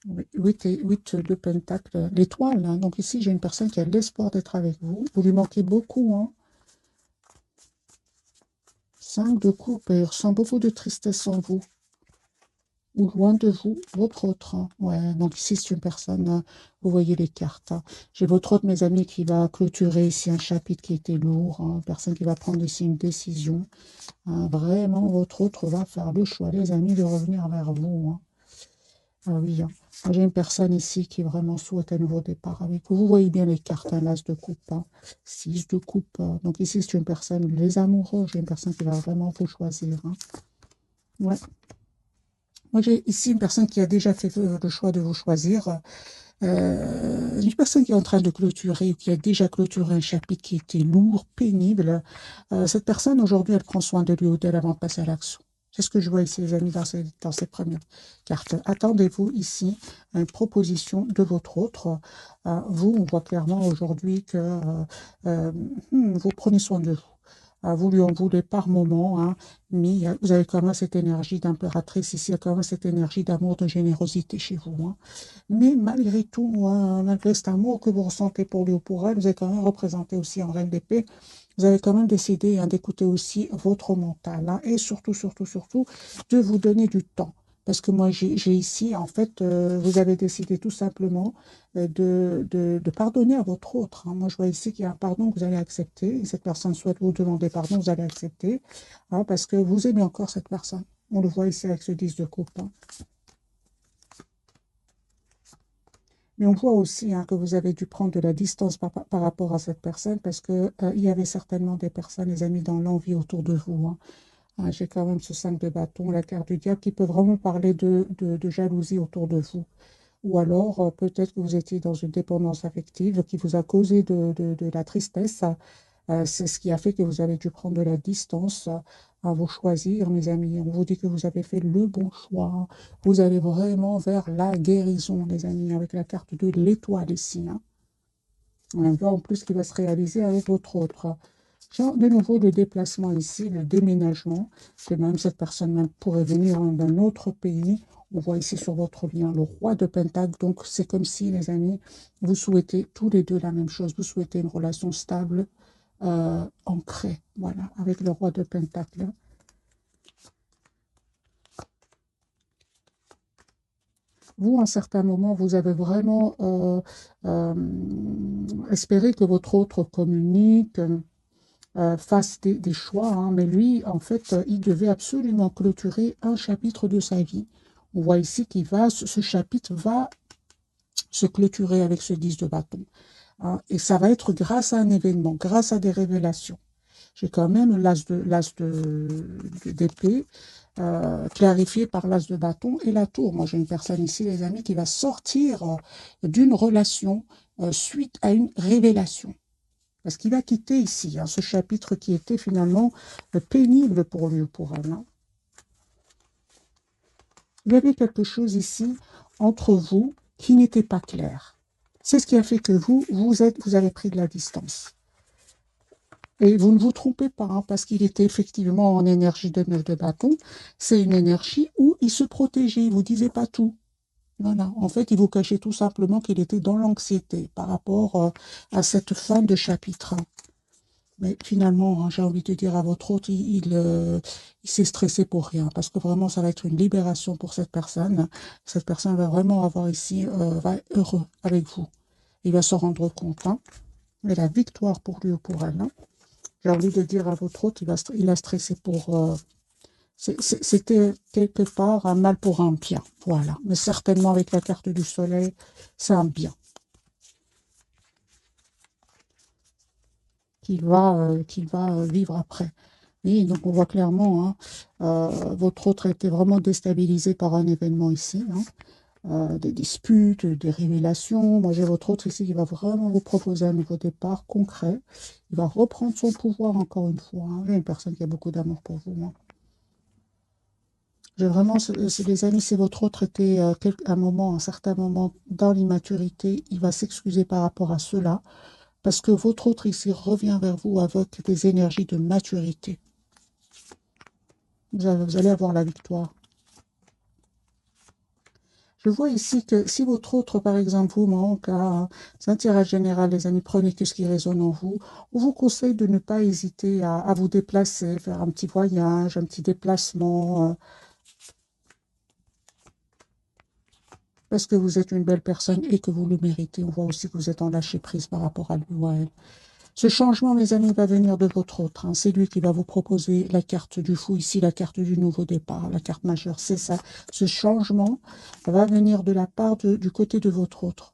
Oui, 8 de Pentacle, l'étoile, hein. Donc ici, j'ai une personne qui a l'espoir d'être avec vous. Vous lui manquez beaucoup, hein. 5 de coupe, et il ressent beaucoup de tristesse en vous. Ou loin de vous, votre autre, hein. Ouais, donc ici, c'est une personne, vous voyez les cartes, hein. J'ai votre autre, mes amis, qui va clôturer ici un chapitre qui était lourd, hein. Une personne qui va prendre ici une décision, hein. Vraiment, votre autre va faire le choix, les amis, de revenir vers vous, hein. Ah oui, hein. J'ai une personne ici qui vraiment souhaite un nouveau départ avec vous. Vous voyez bien les cartes, hein, l'as de coupe, hein, 6 de coupe. Donc ici, c'est une personne, les amoureux, j'ai une personne qui va vraiment vous choisir, hein. Ouais. Moi, j'ai ici une personne qui a déjà fait le choix de vous choisir. Une personne qui est en train de clôturer ou qui a déjà clôturé un chapitre qui était lourd, pénible. Cette personne, aujourd'hui, elle prend soin de lui ou d'elle avant de passer à l'action. C'est ce que je vois ici, les amis, dans ces premières cartes. Attendez-vous ici à une proposition de votre autre. Vous, on voit clairement aujourd'hui que euh, vous prenez soin de vous. Vous lui en voulez par moment, hein, mais vous avez quand même cette énergie d'impératrice ici, il y a quand même cette énergie d'amour, de générosité chez vous, hein. Mais malgré tout, hein, malgré cet amour que vous ressentez pour lui ou pour elle, vous êtes quand même représenté aussi en reine d'épée. Vous avez quand même décidé, hein, d'écouter aussi votre mental, hein, et surtout, surtout, surtout, de vous donner du temps. Parce que moi, j'ai ici, en fait, vous avez décidé tout simplement de pardonner à votre autre, hein. Moi, je vois ici qu'il y a un pardon que vous allez accepter. Et cette personne souhaite vous demander pardon, vous allez accepter, hein, parce que vous aimez encore cette personne. On le voit ici avec ce 10 de coupe, hein. Mais on voit aussi, hein, que vous avez dû prendre de la distance par rapport à cette personne parce que il y avait certainement des personnes, les amis, dans l'envie autour de vous, hein. J'ai quand même ce 5 de bâton, la carte du diable, qui peut vraiment parler de jalousie autour de vous. Ou alors, peut-être que vous étiez dans une dépendance affective qui vous a causé de la tristesse. C'est ce qui a fait que vous avez dû prendre de la distance, à vous choisir, mes amis. On vous dit que vous avez fait le bon choix. Vous allez vraiment vers la guérison, les amis, avec la carte de l'étoile ici, hein. On voit en plus qui va se réaliser avec votre autre. Genre, de nouveau, le déplacement ici, le déménagement, que même cette personne même pourrait venir d'un autre pays. On voit ici sur votre lien le roi de Pentacle. Donc, c'est comme si, les amis, vous souhaitez tous les deux la même chose. Vous souhaitez une relation stable, ancrée, voilà, avec le roi de Pentacle. Vous, à un certain moment, vous avez vraiment euh, espéré que votre autre communique, fasse des choix, hein. Mais lui, en fait, il devait absolument clôturer un chapitre de sa vie. On voit ici qu'il va, ce chapitre va se clôturer avec ce 10 de bâton, hein. Et ça va être grâce à un événement, grâce à des révélations. J'ai quand même d'épée, clarifié par l'as de bâton et la tour. Moi, j'ai une personne ici, les amis, qui va sortir d'une relation suite à une révélation. Parce qu'il va quitter ici, hein, ce chapitre qui était finalement pénible pour lui ou pour elle, hein. Il y avait quelque chose ici entre vous qui n'était pas clair. C'est ce qui a fait que vous avez pris de la distance. Et vous ne vous trompez pas, hein, parce qu'il était effectivement en énergie de 9 de bâton. C'est une énergie où il se protégeait, il ne vous disait pas tout. Voilà. En fait, il vous cachait tout simplement qu'il était dans l'anxiété par rapport à cette fin de chapitre. Mais finalement, hein, j'ai envie de dire à votre hôte, il s'est stressé pour rien, parce que vraiment, ça va être une libération pour cette personne. Cette personne va vraiment avoir ici, va être heureux avec vous. Il va se rendre compte, hein. Et la victoire pour lui ou pour elle, hein. J'ai envie de dire à votre hôte, il a stressé pour... c'était quelque part un mal pour un bien. Voilà. Mais certainement, avec la carte du soleil, c'est un bien qu'il va vivre après. Oui, donc on voit clairement, hein, votre autre a été vraiment déstabilisé par un événement ici, hein, des disputes, des révélations. Moi, j'ai votre autre ici qui va vraiment vous proposer un nouveau départ concret. Il va reprendre son pouvoir encore une fois, hein. Il y a une personne qui a beaucoup d'amour pour vous, hein. J'ai vraiment, c'est les amis, si votre autre était un moment, un certain moment dans l'immaturité, il va s'excuser par rapport à cela, parce que votre autre ici revient vers vous avec des énergies de maturité. Vous allez avoir la victoire. Je vois ici que si votre autre, par exemple, vous manque à un tirage général, les amis, prenez que ce qui résonne en vous. On vous conseille de ne pas hésiter à vous déplacer, faire un petit voyage, un petit déplacement, parce que vous êtes une belle personne et que vous le méritez. On voit aussi que vous êtes en lâcher prise par rapport à lui ou à elle. Ce changement, mes amis, va venir de votre autre, hein. C'est lui qui va vous proposer la carte du fou, ici la carte du nouveau départ, la carte majeure. C'est ça. Ce changement va venir de la part du côté de votre autre.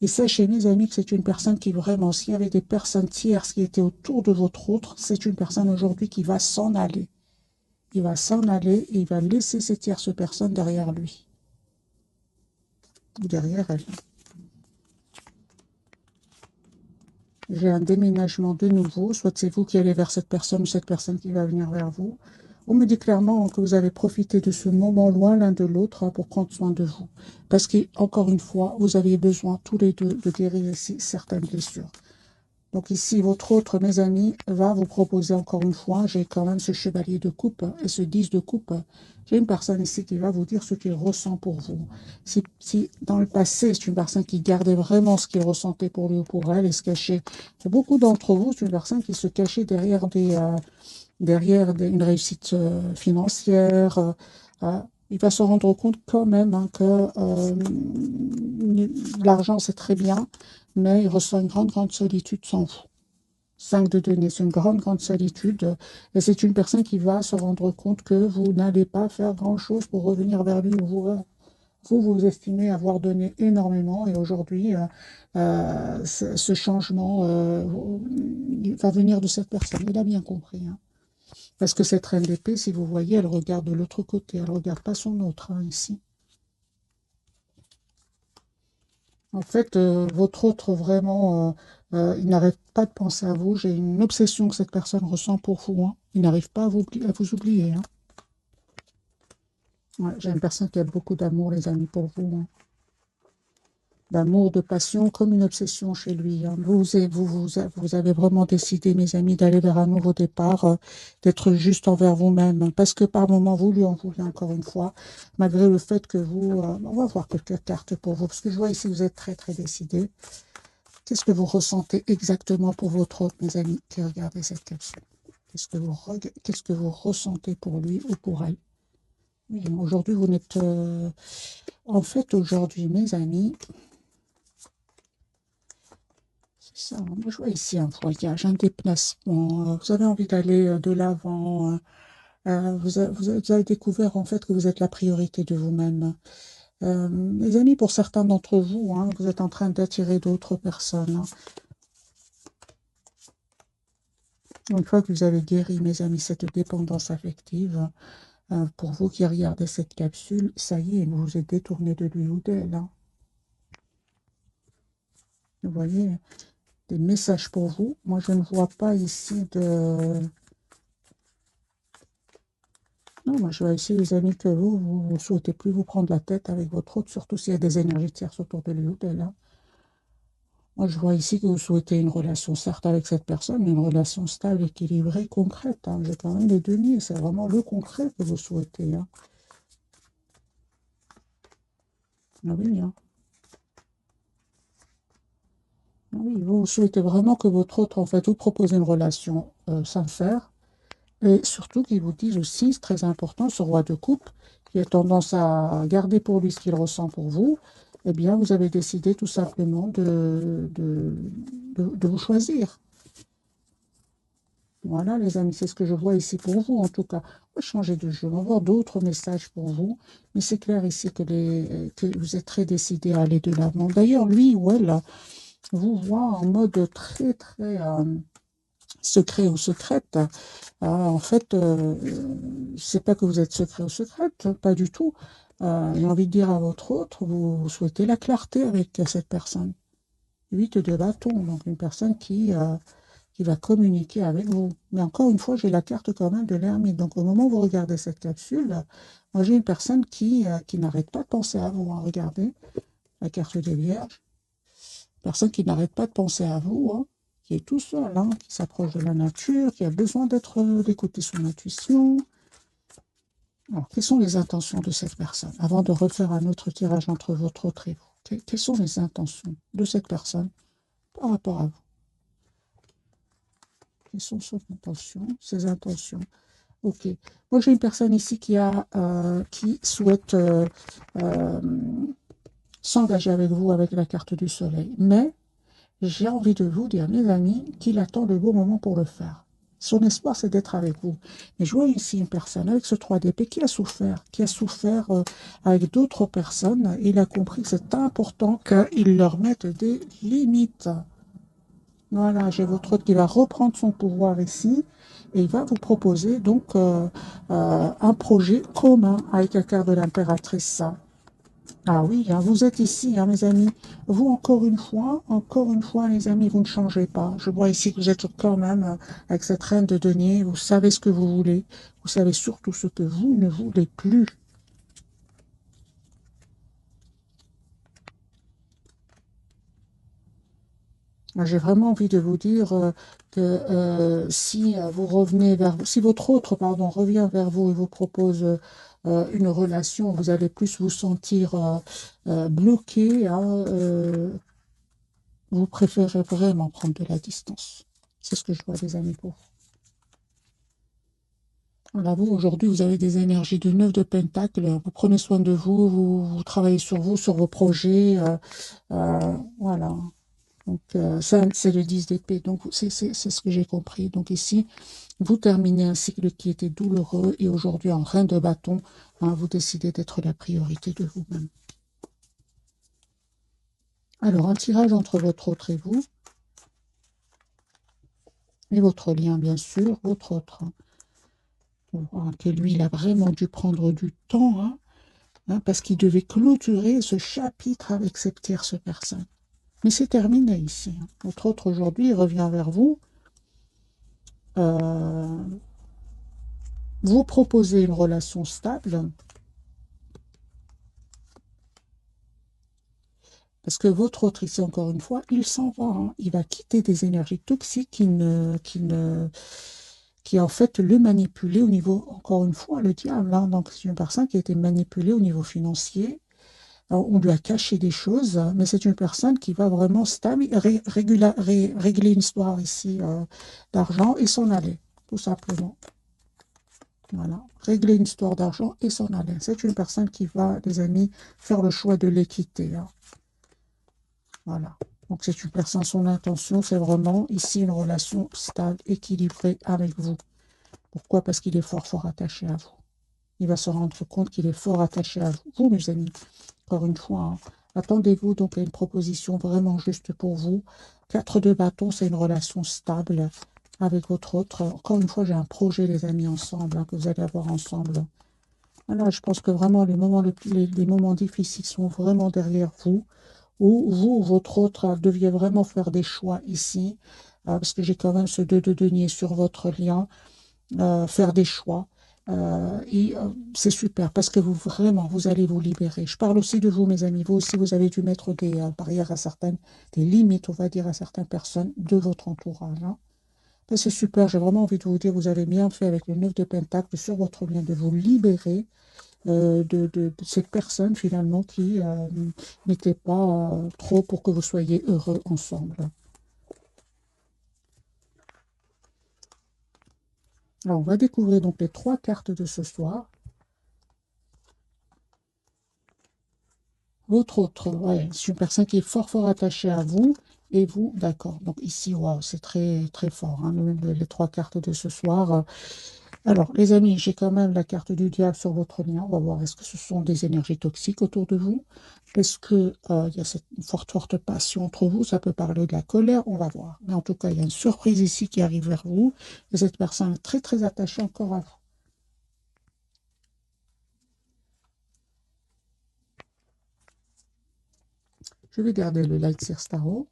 Et sachez, mes amis, que c'est une personne qui vraiment, s'il y avait des personnes tierces qui étaient autour de votre autre, c'est une personne aujourd'hui qui va s'en aller. Il va s'en aller et il va laisser ces tierces personnes derrière lui ou derrière elle. J'ai un déménagement de nouveau, soit c'est vous qui allez vers cette personne ou cette personne qui va venir vers vous. On me dit clairement que vous avez profité de ce moment loin l'un de l'autre pour prendre soin de vous. Parce qu'encore une fois, vous avez besoin tous les deux de guérir ici certaines blessures. Donc ici, votre autre, mes amis, va vous proposer encore une fois, j'ai quand même ce chevalier de coupe et ce 10 de coupe. J'ai une personne ici qui va vous dire ce qu'il ressent pour vous. Si dans le passé, c'est une personne qui gardait vraiment ce qu'il ressentait pour lui ou pour elle et se cachait. Pour beaucoup d'entre vous, c'est une personne qui se cachait derrière une réussite financière. Il va se rendre compte quand même hein, que l'argent, c'est très bien, mais il ressent une grande, grande solitude sans vous. 5 de denier, c'est une grande, grande solitude. Et c'est une personne qui va se rendre compte que vous n'allez pas faire grand-chose pour revenir vers lui. Vous estimez avoir donné énormément et aujourd'hui, ce changement va venir de cette personne. Il a bien compris. Hein. Parce que cette reine d'épée, si vous voyez, elle regarde de l'autre côté. Elle ne regarde pas son autre, hein, ici. En fait, votre autre, vraiment, il n'arrête pas de penser à vous. J'ai une obsession que cette personne ressent pour vous. Hein. Il n'arrive pas à vous oublier. Hein. Ouais, j'ai une personne qui a beaucoup d'amour, les amis, pour vous. Hein. D'amour, de passion, comme une obsession chez lui. Hein. Vous avez vraiment décidé, mes amis, d'aller vers un nouveau départ, d'être juste envers vous-même. Hein, parce que par moments, vous lui en voulez encore une fois, malgré le fait que vous... on va voir quelques cartes pour vous. Parce que je vois ici, vous êtes très, très décidé. Qu'est-ce que vous ressentez exactement pour votre autre, mes amis, qui regardez cette capsule? Qu'est-ce que vous ressentez pour lui ou pour elle? Oui, aujourd'hui, vous n'êtes... En fait, aujourd'hui, mes amis, c'est ça. Moi, je vois ici un voyage, un déplacement. Vous avez envie d'aller de l'avant. Vous avez découvert, en fait, que vous êtes la priorité de vous-même. Les amis, pour certains d'entre vous, hein, vous êtes en train d'attirer d'autres personnes. Hein. Une fois que vous avez guéri, mes amis, cette dépendance affective, pour vous qui regardez cette capsule, ça y est, vous vous êtes détourné de lui ou d'elle. Hein. Vous voyez, des messages pour vous. Moi, je ne vois pas ici de... Non, moi, je vois ici, les amis, que vous ne souhaitez plus vous prendre la tête avec votre autre, surtout s'il y a des énergies tierces autour de lui ou d'elle. Hein. Moi, je vois ici que vous souhaitez une relation, certes, avec cette personne, mais une relation stable, équilibrée, concrète. Hein. J'ai quand même les deniers, c'est vraiment le concret que vous souhaitez. Hein. Ah oui, hein. Ah oui, vous souhaitez vraiment que votre autre, en fait, vous propose une relation sincère et surtout qu'il vous dise aussi, c'est très important, ce roi de coupe qui a tendance à garder pour lui ce qu'il ressent pour vous, eh bien, vous avez décidé tout simplement de vous choisir. Voilà, les amis, c'est ce que je vois ici pour vous, en tout cas. On va changer de jeu, on va voir d'autres messages pour vous, mais c'est clair ici que vous êtes très décidé à aller de l'avant. D'ailleurs, lui ou elle vous voit en mode très, très secret ou secrète. En fait, c'est pas que vous êtes secret ou secrète, pas du tout. J'ai envie de dire à votre autre, vous souhaitez la clarté avec cette personne. 8 de bâton, donc une personne qui va communiquer avec vous. Mais encore une fois, j'ai la carte quand même de l'ermite. Donc au moment où vous regardez cette capsule, moi j'ai une personne qui n'arrête pas de penser à vous. Hein. Regardez la carte des Vierges. Personne qui n'arrête pas de penser à vous, hein, qui est tout seul, hein, qui s'approche de la nature, qui a besoin d'écouter son intuition. Alors, quelles sont les intentions de cette personne? Avant de refaire un autre tirage entre votre autre et vous, quelles sont les intentions de cette personne par rapport à vous? Quelles sont ses intentions? Ok. Moi, j'ai une personne ici qui souhaite euh, s'engager avec vous avec la carte du soleil. Mais j'ai envie de vous dire, mes amis, qu'il attend le bon moment pour le faire. Son espoir, c'est d'être avec vous. Mais je vois ici une personne avec ce 3 d'épée qui a souffert avec d'autres personnes. Il a compris que c'est important qu'il leur mette des limites. Voilà, j'ai votre autre qui va reprendre son pouvoir ici et il va vous proposer donc un projet commun avec la carte de l'impératrice. Ah oui, hein, vous êtes ici, hein, mes amis. Vous, encore une fois, les amis, vous ne changez pas. Je vois ici que vous êtes quand même avec cette reine de denier. Vous savez ce que vous voulez. Vous savez surtout ce que vous ne voulez plus. J'ai vraiment envie de vous dire que si vous revenez si votre autre, pardon, revient vers vous et vous propose une relation, vous allez plus vous sentir bloqué, hein, vous préférez vraiment prendre de la distance. C'est ce que je vois, des amis, pour vous. Voilà, vous, aujourd'hui, vous avez des énergies de 9 de Pentacle. Vous prenez soin de vous, vous travaillez sur vous, sur vos projets. Voilà. Donc, ça, c'est le 10 d'épée. Donc, c'est ce que j'ai compris. Donc, ici, vous terminez un cycle qui était douloureux et aujourd'hui, en reine de bâton, hein, vous décidez d'être la priorité de vous-même. Alors, un tirage entre votre autre et vous, et votre lien, bien sûr, votre autre. On voit que lui, il a vraiment dû prendre du temps, hein, parce qu'il devait clôturer ce chapitre avec cette tierce personne. Mais c'est terminé ici. Hein. Votre autre, aujourd'hui, il revient vers vous. Vous proposez une relation stable. Parce que votre autre, ici, encore une fois, il s'en va. Hein. Il va quitter des énergies toxiques qui en fait le manipulaient au niveau, encore une fois, le diable. Hein. Donc, c'est une personne qui a été manipulée au niveau financier. Alors, on lui a caché des choses, mais c'est une personne qui va vraiment régler une histoire ici d'argent et s'en aller, tout simplement. Voilà, régler une histoire d'argent et s'en aller. C'est une personne qui va, les amis, faire le choix de l'équité. Hein. Voilà. Donc, c'est une personne, son intention, c'est vraiment ici une relation stable, équilibrée avec vous. Pourquoi? Parce qu'il est fort, fort attaché à vous. Il va se rendre compte qu'il est fort attaché à vous. Vous, mes amis, encore une fois, hein, attendez-vous donc à une proposition vraiment juste pour vous. 4 de bâton, c'est une relation stable avec votre autre. Encore une fois, j'ai un projet, les amis, ensemble, hein, que vous allez avoir ensemble. Voilà, je pense que vraiment, les moments difficiles sont vraiment derrière vous. Ou vous, votre autre, deviez vraiment faire des choix ici, parce que j'ai quand même ce 2 de denier sur votre lien, faire des choix. C'est super parce que vous, vraiment, vous allez vous libérer. Je parle aussi de vous, mes amis. Vous aussi, vous avez dû mettre des barrières à certaines, des limites, on va dire, à certaines personnes de votre entourage. Hein. Ben, c'est super. J'ai vraiment envie de vous dire, vous avez bien fait avec le 9 de Pentacle sur votre lien de vous libérer de cette personne finalement qui n'était pas trop pour que vous soyez heureux ensemble. Alors, on va découvrir donc les 3 cartes de ce soir. Votre autre, ouais, c'est une personne qui est fort, fort attachée à vous. Et vous, d'accord. Donc ici, wow, c'est très, très fort, hein, les 3 cartes de ce soir. Alors, les amis, j'ai quand même la carte du diable sur votre lien. On va voir, est-ce que ce sont des énergies toxiques autour de vous? Est-ce que il y a cette forte, forte passion entre vous? Ça peut parler de la colère, on va voir. Mais en tout cas, il y a une surprise ici qui arrive vers vous. Et cette personne est très, très attachée encore à vous. Je vais garder le Light Seer Starro.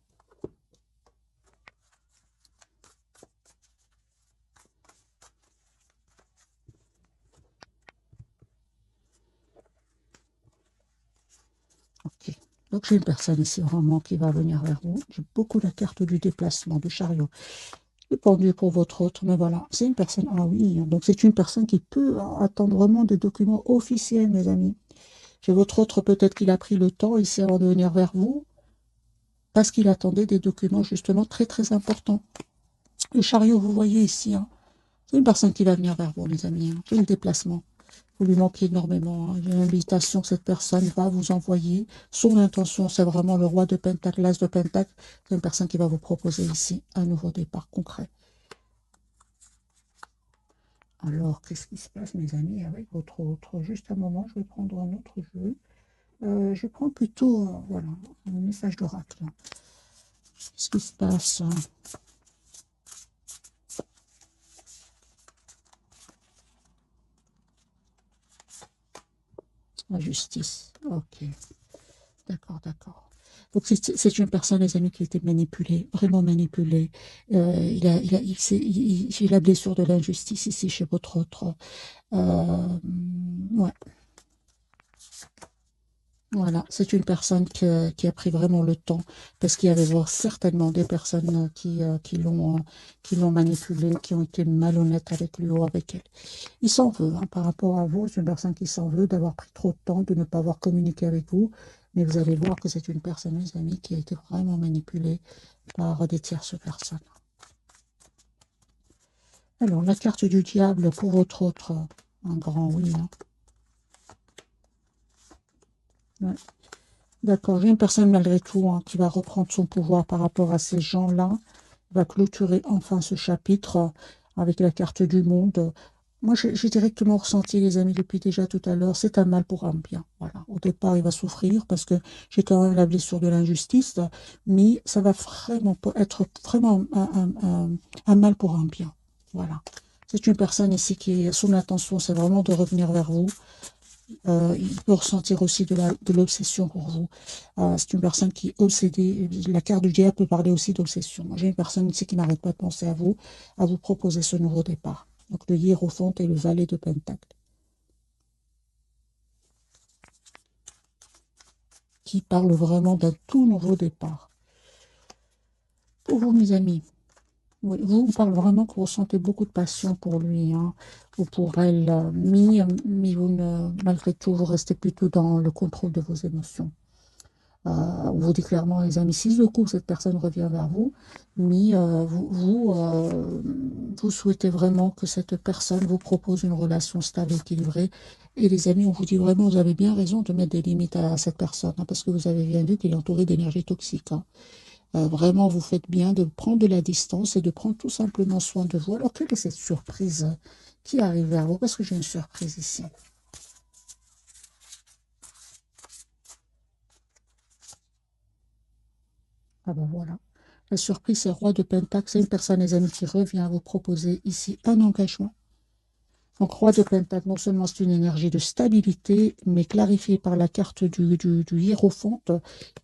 Ok. Donc, j'ai une personne ici vraiment qui va venir vers vous. J'ai beaucoup la carte du déplacement, du chariot. Le pendu pour votre autre, mais voilà, c'est une personne, ah oui, donc c'est une personne qui peut attendre vraiment des documents officiels, mes amis. Chez votre autre, peut-être qu'il a pris le temps ici avant de venir vers vous, parce qu'il attendait des documents justement très très importants. Le chariot, vous voyez ici, hein, c'est une personne qui va venir vers vous, les amis. Hein. C'est le déplacement. Vous lui manquez énormément. Hein. Il y a une invitation que cette personne va vous envoyer. Son intention, c'est vraiment le roi de Pentacle, l'as de Pentacle. C'est une personne qui va vous proposer ici un nouveau départ concret. Alors, qu'est-ce qui se passe, mes amis, avec votre autre? Juste un moment, je vais prendre un autre jeu. Je prends plutôt, voilà, un message d'oracle. Qu'est-ce qui se passe? La justice. Ok. D'accord, d'accord. Donc, c'est une personne, les amis, qui a été manipulée, vraiment manipulée. J'ai la blessure de l'injustice ici chez votre autre. Ouais. Voilà, c'est une personne qui a pris vraiment le temps, parce qu'il y avait certainement des personnes qui l'ont manipulé, qui ont été malhonnêtes avec lui ou avec elle. Il s'en veut, hein, par rapport à vous, c'est une personne qui s'en veut d'avoir pris trop de temps, de ne pas avoir communiqué avec vous, mais vous allez voir que c'est une personne, mes amis, qui a été vraiment manipulée par des tierces personnes. Alors, la carte du diable pour votre autre, un grand oui. Hein. Ouais. D'accord, j'ai une personne malgré tout hein, qui va reprendre son pouvoir par rapport à ces gens-là, va clôturer enfin ce chapitre avec la carte du monde. Moi, j'ai directement ressenti, les amis, depuis déjà tout à l'heure, c'est un mal pour un bien. Voilà. Au départ, il va souffrir parce que j'ai quand même la blessure de l'injustice, mais ça va vraiment être vraiment un mal pour un bien. Voilà. C'est une personne ici qui, son intention, c'est vraiment de revenir vers vous. Il peut ressentir aussi de l'obsession pour vous. C'est une personne qui est obsédée. La carte du diable peut parler aussi d'obsession. J'ai une personne ici qui n'arrête pas de penser à vous proposer ce nouveau départ. Donc le hiérophante et le valet de Pentacle. Qui parle vraiment d'un tout nouveau départ. Pour vous, mes amis, oui, vous parlez vraiment que vous ressentez beaucoup de passion pour lui, hein, ou pour elle, mais vous malgré tout, vous restez plutôt dans le contrôle de vos émotions. On vous dit clairement, les amis, si le coup, cette personne revient vers vous, mais vous souhaitez vraiment que cette personne vous propose une relation stable, équilibrée. Et les amis, on vous dit vraiment, vous avez bien raison de mettre des limites à cette personne, hein, parce que vous avez bien vu qu'il est entouré d'énergie toxique. Hein. Vraiment, vous faites bien de prendre de la distance et de prendre tout simplement soin de vous. Alors, quelle est cette surprise qui arrive vers vous? Parce que j'ai une surprise ici. Ah ben voilà. La surprise, c'est roi de Pentacle. C'est une personne, les amis, qui revient vous proposer ici un engagement. Donc, roi de Pentacle, non seulement c'est une énergie de stabilité, mais clarifiée par la carte du hiérophante.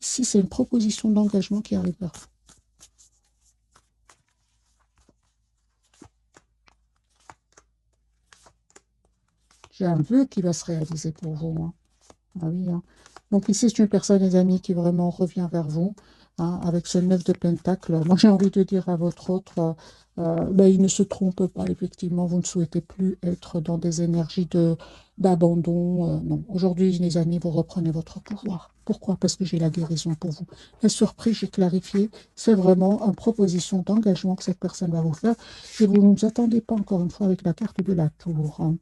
Ici, c'est une proposition d'engagement qui arrive vers vous. J'ai un vœu qui va se réaliser pour vous. Hein. Ah oui, hein. Donc ici, c'est une personne, les amis, qui vraiment revient vers vous, hein, avec ce 9 de Pentacle. Moi, j'ai envie de dire à votre autre, ben, il ne se trompe pas, effectivement, vous ne souhaitez plus être dans des énergies d'abandon. Non, aujourd'hui, les amis, vous reprenez votre pouvoir. Pourquoi? Parce que j'ai la guérison pour vous. La surprise, j'ai clarifié, c'est vraiment une proposition d'engagement que cette personne va vous faire. Et vous ne vous attendez pas, encore une fois, avec la carte de la tour. Hein.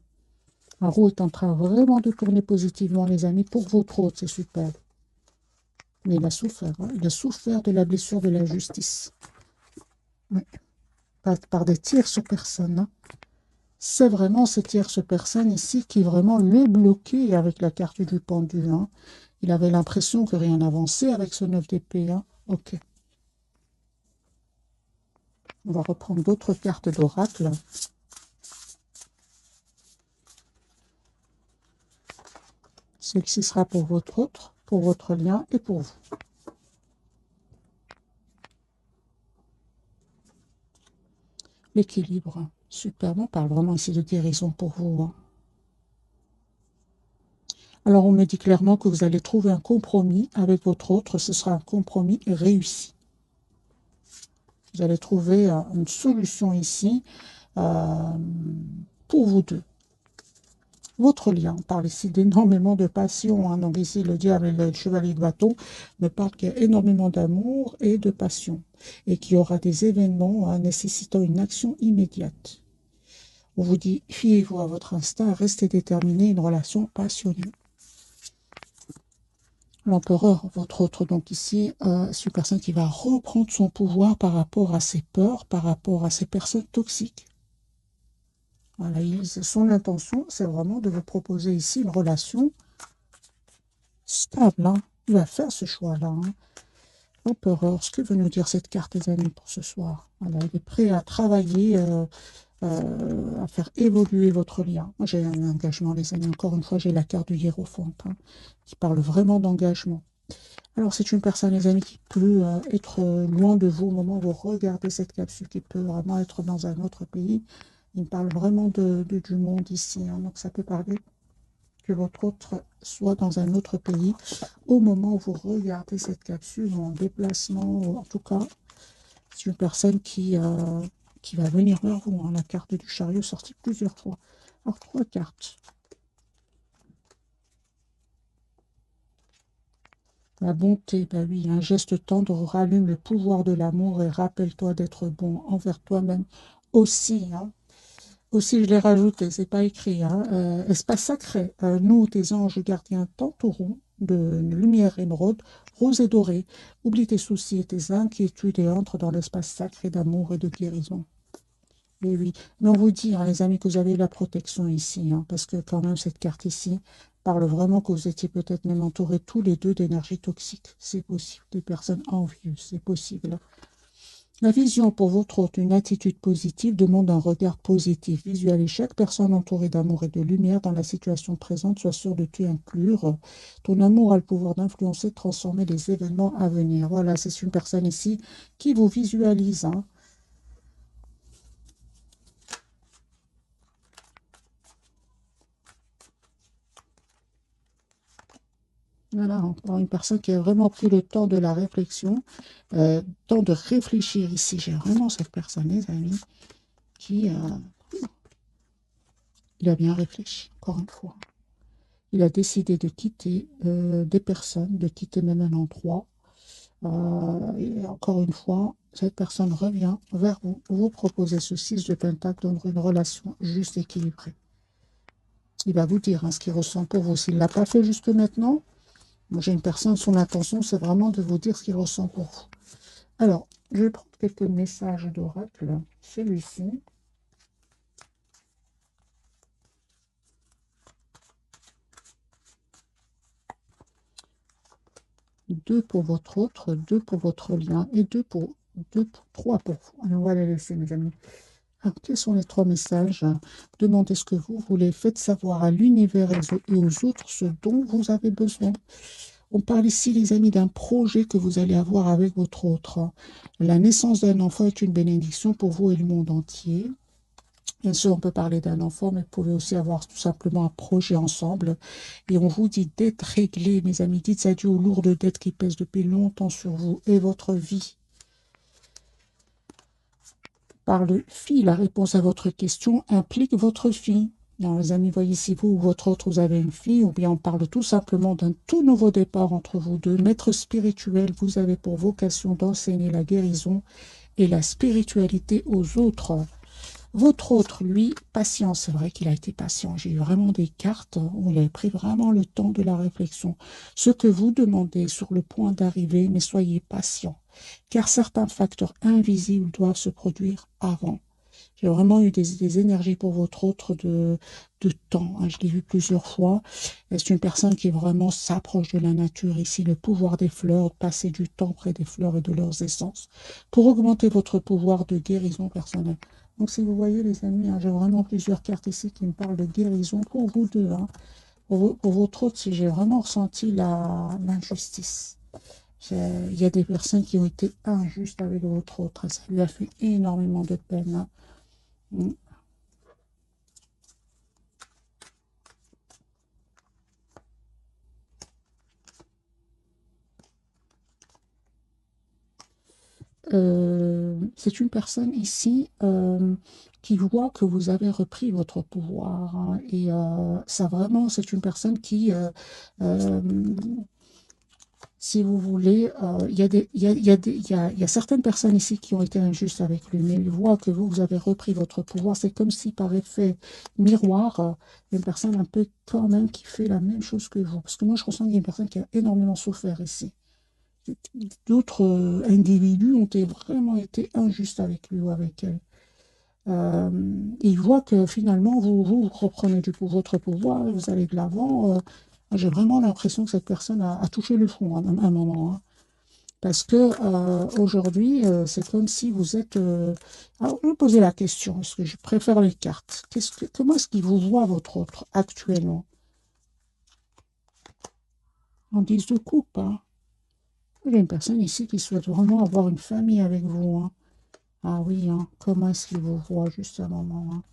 La roue est en train vraiment de tourner positivement, les amis, pour votre hôte, c'est super. Mais il a souffert, hein. Il a souffert de la blessure de l'injustice. Oui. Par des tierces personnes. Hein. C'est vraiment ces tierces personnes ici qui vraiment le bloquaient avec la carte du pendu. Hein. Il avait l'impression que rien n'avançait avec ce 9 d'épée. Hein. Ok. On va reprendre d'autres cartes d'oracle. Celle-ci sera pour votre autre, pour votre lien et pour vous. L'équilibre. Super, on parle vraiment ici de guérison pour vous. Hein. Alors, on me dit clairement que vous allez trouver un compromis avec votre autre. Ce sera un compromis réussi. Vous allez trouver une solution ici pour vous deux. Votre lien, on parle ici d'énormément de passion, hein. Donc ici, le diable et le chevalier de bâton me parlent qu'il y a énormément d'amour et de passion. Et qu'il y aura des événements nécessitant une action immédiate. On vous dit, fiez-vous à votre instinct, restez déterminé, une relation passionnée. L'empereur, votre autre, donc ici, c'est une personne qui va reprendre son pouvoir par rapport à ses peurs, par rapport à ses personnes toxiques. Voilà, son intention, c'est vraiment de vous proposer ici une relation stable. Hein. Il va faire ce choix-là. Hein. L'empereur, ce que veut nous dire cette carte, les amis, pour ce soir? Voilà, il est prêt à travailler, à faire évoluer votre lien. Moi, j'ai un engagement, les amis. Encore une fois, j'ai la carte du hiérophante, hein, qui parle vraiment d'engagement. Alors, c'est une personne, les amis, qui peut être loin de vous au moment où vous regardez cette capsule, qui peut vraiment être dans un autre pays. Il me parle vraiment du monde ici. Hein, donc, ça peut parler que votre autre soit dans un autre pays au moment où vous regardez cette capsule en déplacement. Ou en tout cas, c'est une personne qui va venir vers vous. Hein, la carte du chariot sortie plusieurs fois. Alors, 3 cartes. La bonté, ben oui, un geste tendre rallume le pouvoir de l'amour et rappelle-toi d'être bon envers toi-même aussi. Hein. Aussi, je l'ai rajouté, c'est pas écrit. Hein. Espace sacré, nous, tes anges gardiens, t'entourons de lumière émeraude, rose et dorée. Oublie tes soucis et tes inquiétudes et entre dans l'espace sacré d'amour et de guérison. Et oui, mais on vous dit, hein, les amis, que vous avez la protection ici, hein, parce que quand même, cette carte ici parle vraiment que vous étiez peut-être même entourés tous les deux d'énergie toxique. C'est possible. Des personnes envieuses, c'est possible. La vision pour votre hôte, une attitude positive, demande un regard positif. Visualise chaque personne entourée d'amour et de lumière dans la situation présente. Sois sûr de t'y inclure. Ton amour a le pouvoir d'influencer, de transformer les événements à venir. Voilà, c'est une personne ici qui vous visualise. Hein. Voilà, encore une personne qui a vraiment pris le temps de la réflexion, temps de réfléchir ici. J'ai vraiment cette personne, les amis, qui il a bien réfléchi, encore une fois. Il a décidé de quitter des personnes, de quitter même un endroit. Et encore une fois, cette personne revient vers vous, vous proposez ce 6 de Pentacle dans une relation juste équilibrée. Il va vous dire hein, ce qu'il ressent pour vous. S'il ne l'a pas fait jusque maintenant, moi j'ai une personne, son intention, c'est vraiment de vous dire ce qu'il ressent pour vous. Alors, je vais prendre quelques messages d'oracle. Celui-ci. Deux pour votre autre, deux pour votre lien et trois pour vous. Alors, on va les laisser, mes amis. Alors, quels sont les 3 messages? Demandez ce que vous voulez. Faites savoir à l'univers et aux autres ce dont vous avez besoin. On parle ici, les amis, d'un projet que vous allez avoir avec votre autre. La naissance d'un enfant est une bénédiction pour vous et le monde entier. Bien sûr, on peut parler d'un enfant, mais vous pouvez aussi avoir tout simplement un projet ensemble. Et on vous dit d'être réglé, mes amis. Dites adieu aux lourdes dettes qui pèsent depuis longtemps sur vous et votre vie. Par le fille, la réponse à votre question implique votre fille. Alors, les amis, voyez si vous ou votre autre, vous avez une fille, ou bien on parle tout simplement d'un tout nouveau départ entre vous deux. Maître spirituel, vous avez pour vocation d'enseigner la guérison et la spiritualité aux autres. Votre autre, lui, patient, c'est vrai qu'il a été patient. J'ai eu vraiment des cartes où il a pris vraiment le temps de la réflexion. Ce que vous demandez sur le point d'arriver, mais soyez patient, car certains facteurs invisibles doivent se produire avant. J'ai vraiment eu des énergies pour votre autre de temps. Hein. Je l'ai vu plusieurs fois. C'est une personne qui vraiment s'approche de la nature ici, le pouvoir des fleurs, passer du temps près des fleurs et de leurs essences pour augmenter votre pouvoir de guérison personnelle. Donc, si vous voyez, les amis, hein, j'ai vraiment plusieurs cartes ici qui me parlent de guérison pour vous deux. Hein. Pour votre autre, si j'ai vraiment ressenti l'injustice. Il y a des personnes qui ont été injustes avec votre autre. Ça lui a fait énormément de peine. Hein. Mm. c'est une personne ici qui voit que vous avez repris votre pouvoir, hein, et ça vraiment, c'est une personne qui, euh, si vous voulez, il y a il y a certaines personnes ici qui ont été injustes avec lui, mais il voit que vous avez repris votre pouvoir. C'est comme si par effet miroir, une personne un peu quand même qui fait la même chose que vous. Parce que moi, je ressens qu'il y a une personne qui a énormément souffert ici. D'autres individus ont vraiment été injustes avec lui ou avec elle. Euh, il voit que finalement, vous reprenez votre pouvoir, vous allez de l'avant. J'ai vraiment l'impression que cette personne a touché le front à un moment, hein. Parce que aujourd'hui, c'est comme si vous êtes. Alors, je vais poser la question, parce que je préfère les cartes. Comment est-ce qu'il vous voit, votre autre, actuellement? En 10 de coupe, hein. Il y a une personne ici qui souhaite vraiment avoir une famille avec vous, hein. Ah oui, hein. Comment est-ce qu'il vous voit juste à un moment, hein?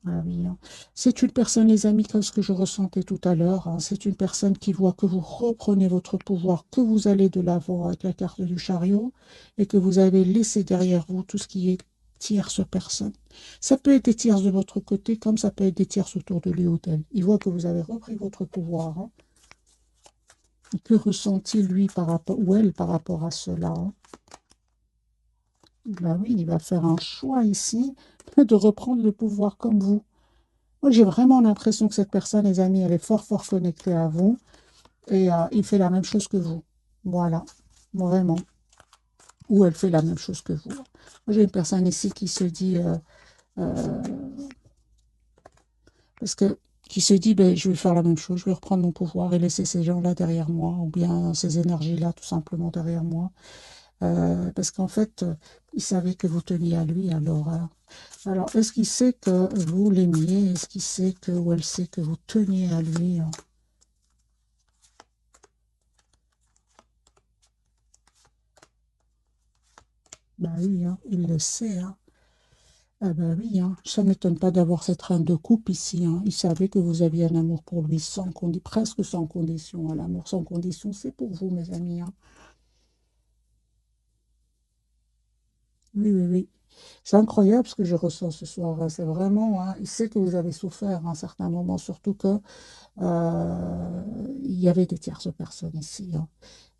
Ah oui, hein. C'est une personne, les amis, comme ce que je ressentais tout à l'heure, hein. C'est une personne qui voit que vous reprenez votre pouvoir, que vous allez de l'avant avec la carte du chariot et que vous avez laissé derrière vous tout ce qui est tierce personne. Ça peut être des tierces de votre côté, comme ça peut être des tierces autour de lui ou d'elle. Il voit que vous avez repris votre pouvoir, hein. Et que ressent-il, lui, par rapport, ou elle, par rapport à cela, hein? Ben oui, il va faire un choix ici de reprendre le pouvoir comme vous. Moi, j'ai vraiment l'impression que cette personne, les amis, elle est fort, fort connectée à vous et il fait la même chose que vous. Voilà, vraiment. Ou elle fait la même chose que vous. Moi, j'ai une personne ici qui se dit, euh, parce que, qui se dit, ben, je vais faire la même chose, je vais reprendre mon pouvoir et laisser ces gens-là derrière moi, ou bien ces énergies-là tout simplement derrière moi. Parce qu'en fait, il savait que vous teniez à lui, alors. Alors, est-ce qu'il sait que vous l'aimiez? Est-ce qu'il sait que, ou elle sait que vous teniez à lui, hein? Bah oui, hein, il le sait, hein. Ah bah oui, hein. Ça ne m'étonne pas d'avoir cette reine de coupe ici, hein. Il savait que vous aviez un amour pour lui presque sans condition, hein. L'amour sans condition, c'est pour vous, mes amis, hein. Oui, oui, oui. C'est incroyable ce que je ressens ce soir, hein. C'est vraiment, hein, il sait que vous avez souffert à un certain moment, surtout que il y avait des tierces personnes ici, hein,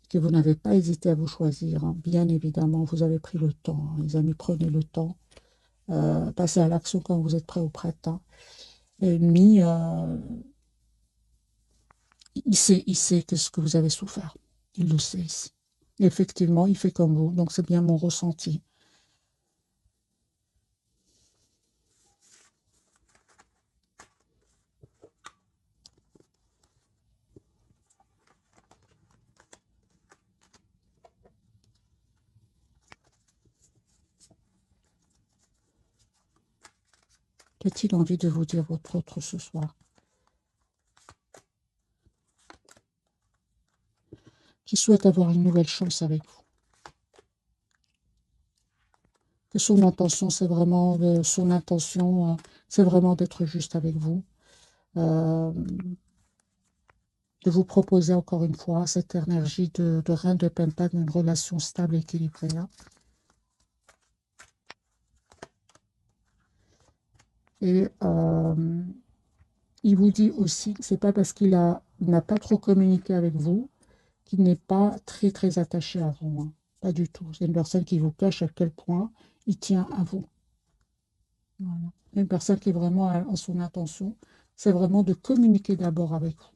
que vous n'avez pas hésité à vous choisir, hein. Bien évidemment, vous avez pris le temps, hein. Les amis, prenez le temps. Passez à l'action quand vous êtes prêt ou prête, hein. Et lui, il sait que ce que vous avez souffert. Il le sait ici. Effectivement, il fait comme vous, donc c'est bien mon ressenti. Qu'a-t-il envie de vous dire votre autre ce soir? Qui souhaite avoir une nouvelle chance avec vous? Que son intention, c'est vraiment son intention, c'est vraiment d'être juste avec vous, euh, de vous proposer encore une fois cette énergie de reine de pentacle, une relation stable, équilibrée, hein. Et il vous dit aussi que c'est pas parce il n'a pas trop communiqué avec vous qu'il n'est pas très très attaché à vous, hein. Pas du tout. C'est une personne qui vous cache à quel point il tient à vous. Voilà. Une personne qui est vraiment en son intention, c'est vraiment de communiquer d'abord avec vous,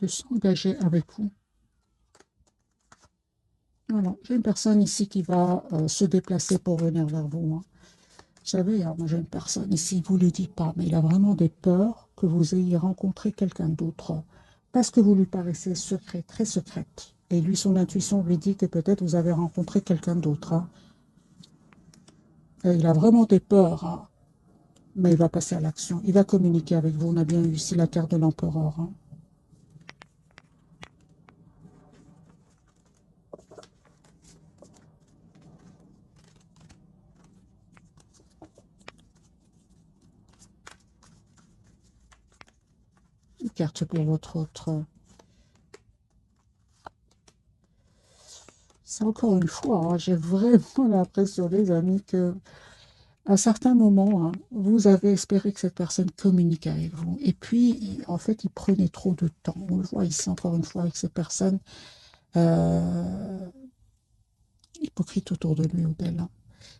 de s'engager avec vous. Voilà. J'ai une personne ici qui va se déplacer pour venir vers vous, hein. Vous savez, hein, moi j'ai une personne ici, il ne vous le dit pas, mais il a vraiment des peurs que vous ayez rencontré quelqu'un d'autre parce que vous lui paraissez secret, très secrète. Et lui, son intuition lui dit que peut-être vous avez rencontré quelqu'un d'autre, hein. Et il a vraiment des peurs, hein, mais il va passer à l'action. Il va communiquer avec vous. On a bien eu ici la carte de l'empereur, hein. Une carte pour votre autre. C'est encore une fois, hein, j'ai vraiment l'impression, les amis, que à certains moments, hein, vous avez espéré que cette personne communique avec vous. Et puis, en fait, il prenait trop de temps. On le voit ici encore une fois avec ces personnes euh, hypocrites autour de lui ou d'elle, hein.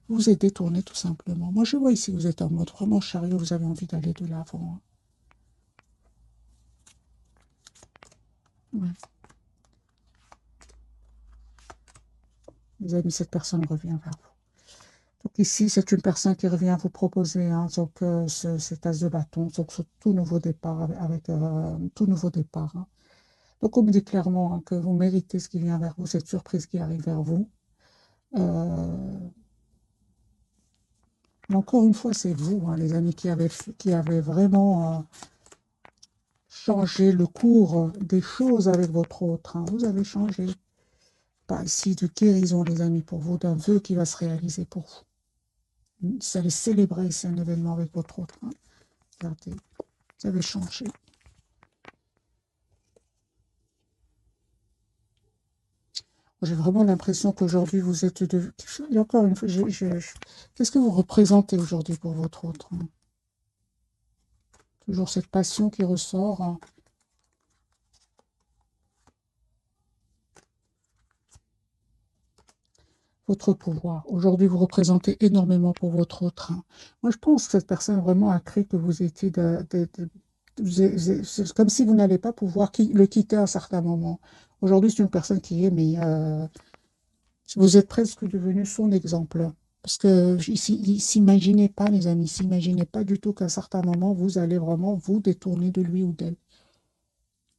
Vous êtes détourné tout simplement. Moi, je vois ici, vous êtes en mode vraiment chariot, vous avez envie d'aller de l'avant, hein. Ouais. Les amis, cette personne revient vers vous. Donc ici, c'est une personne qui revient vous proposer, hein, donc, cet as de bâton, donc ce tout nouveau départ avec, tout nouveau départ, hein. Donc on me dit clairement, hein, que vous méritez ce qui vient vers vous, cette surprise qui arrive vers vous. Mais encore une fois, c'est vous, hein, les amis, qui avez vraiment changé le cours des choses avec votre autre, hein. Vous avez changé. Pas ici de guérison, les amis, pour vous, d'un vœu qui va se réaliser pour vous. Vous allez célébrer, c'est un événement avec votre autre, hein. Regardez, vous avez changé. J'ai vraiment l'impression qu'aujourd'hui, vous êtes de... Et encore une fois, qu'est-ce que vous représentez aujourd'hui pour votre autre, hein? Toujours cette passion qui ressort, hein. Votre pouvoir. Aujourd'hui, vous représentez énormément pour votre autre, hein. Moi, je pense que cette personne vraiment a cru que vous étiez c'est comme si vous n'allez pas pouvoir le quitter à un certain moment. Aujourd'hui, c'est une personne qui est, mais vous êtes presque devenu son exemple. Parce que il s'imaginait pas, les amis, s'imaginait pas du tout qu'à un certain moment, vous allez vraiment vous détourner de lui ou d'elle.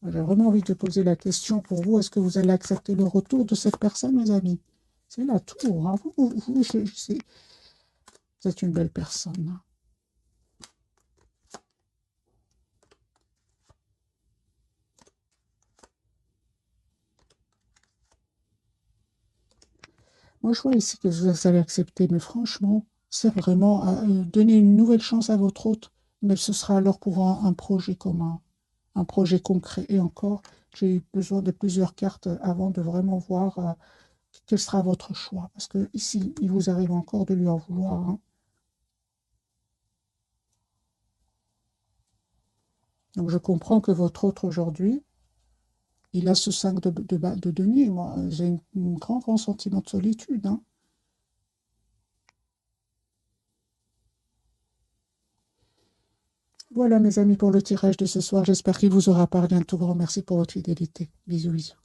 J'ai vraiment envie de poser la question pour vous, est-ce que vous allez accepter le retour de cette personne, mes amis? C'est la tour, hein. Vous êtes une belle personne, hein. Moi, je vois ici que vous allez accepter, mais franchement, c'est vraiment donner une nouvelle chance à votre hôte, mais ce sera alors pour un projet commun, un projet concret. Et encore, j'ai eu besoin de plusieurs cartes avant de vraiment voir quel sera votre choix. Parce que ici, il vous arrive encore de lui en vouloir, hein. Donc, je comprends que votre hôte aujourd'hui, il a ce 5 de denier. Moi, j'ai un grand, grand sentiment de solitude, hein. Voilà, mes amis, pour le tirage de ce soir. J'espère qu'il vous aura parlé. Un tout grand merci pour votre fidélité. Bisous, bisous.